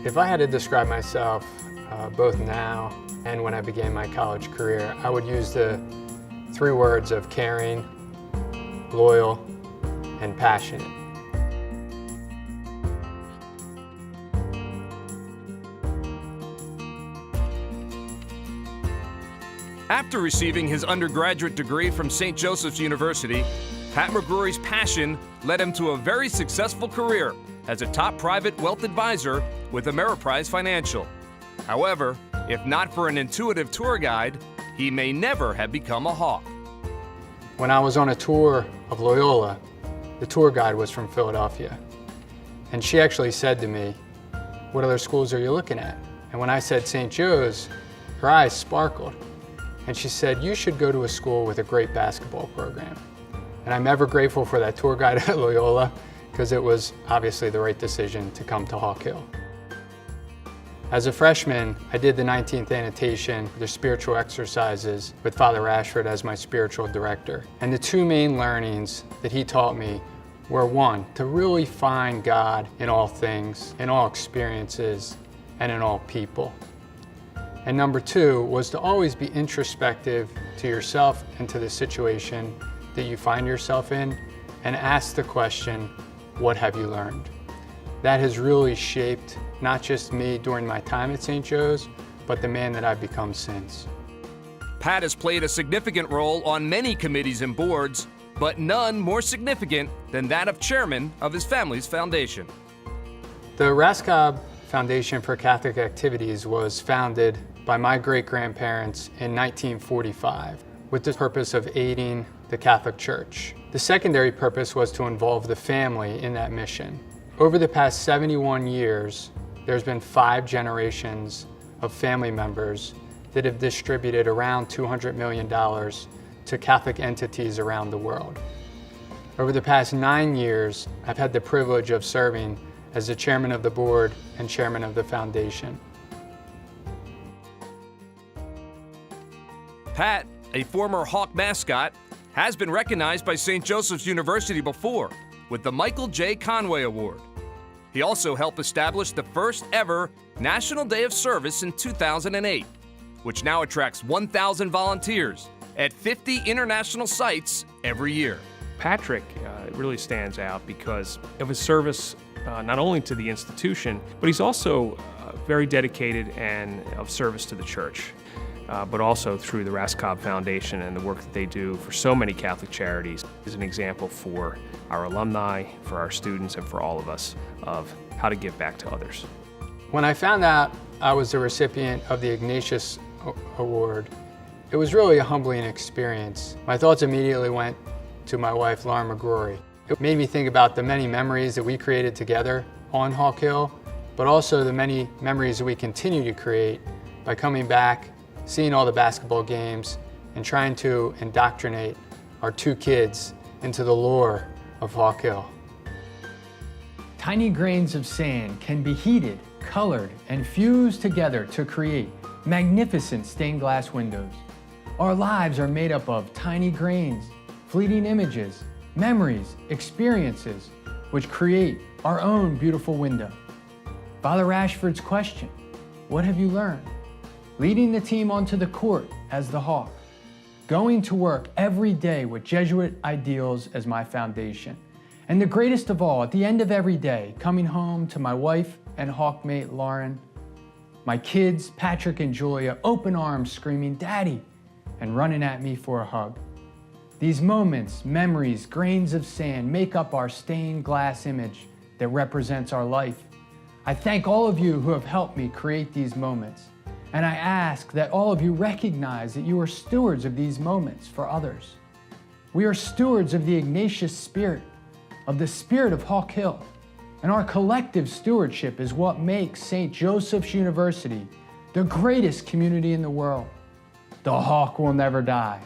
If I had to describe myself both now and when I began my college career, I would use the three words of caring, loyal, and passionate. After receiving his undergraduate degree from St. Joseph's University, Pat McGrory's passion led him to a very successful career as a top private wealth advisor with Ameriprise Financial. However, if not for an intuitive tour guide, he may never have become a hawk. When I was on a tour of Loyola, the tour guide was from Philadelphia. And she actually said to me, "What other schools are you looking at?" And when I said St. Joe's, her eyes sparkled. And she said, "You should go to a school with a great basketball program." And I'm ever grateful for that tour guide at Loyola, because it was obviously the right decision to come to Hawk Hill. As a freshman, I did the 19th annotation, the spiritual exercises, with Father Rashford as my spiritual director. And the two main learnings that he taught me were, one, to really find God in all things, in all experiences, and in all people. And number two was to always be introspective to yourself and to the situation that you find yourself in, and ask the question, what have you learned? That has really shaped not just me during my time at St. Joe's, but the man that I've become since. Pat has played a significant role on many committees and boards, but none more significant than that of chairman of his family's foundation. The Raskob Foundation for Catholic Activities was founded by my great-grandparents in 1945 with the purpose of aiding the Catholic Church. The secondary purpose was to involve the family in that mission. Over the past 71 years, there's been 5 generations of family members that have distributed around $200 million to Catholic entities around the world. Over the past 9 years, I've had the privilege of serving as the chairman of the board and chairman of the foundation. Pat, a former Hawk mascot, has been recognized by St. Joseph's University before with the Michael J. Conway Award. He also helped establish the first ever National Day of Service in 2008, which now attracts 1,000 volunteers at 50 international sites every year. Patrick really stands out because of his service not only to the institution, but he's also very dedicated and of service to the church. But also through the Raskob Foundation and the work that they do for so many Catholic charities is an example for our alumni, for our students, and for all of us of how to give back to others. When I found out I was the recipient of the Ignatius Award, it was really a humbling experience. My thoughts immediately went to my wife, Lauren McGrory. It made me think about the many memories that we created together on Hawk Hill, but also the many memories that we continue to create by coming back, seeing all the basketball games, and trying to indoctrinate our 2 kids into the lore of Hawk Hill. Tiny grains of sand can be heated, colored, and fused together to create magnificent stained glass windows. Our lives are made up of tiny grains, fleeting images, memories, experiences, which create our own beautiful window. Father Rashford's question, what have you learned? Leading the team onto the court as the Hawk, going to work every day with Jesuit ideals as my foundation, and the greatest of all, at the end of every day, coming home to my wife and Hawk mate Lauren, my kids, Patrick and Julia, open arms screaming, "Daddy," and running at me for a hug. These moments, memories, grains of sand make up our stained glass image that represents our life. I thank all of you who have helped me create these moments. And I ask that all of you recognize that you are stewards of these moments for others. We are stewards of the Ignatius spirit, of the spirit of Hawk Hill. And our collective stewardship is what makes St. Joseph's University the greatest community in the world. The Hawk will never die.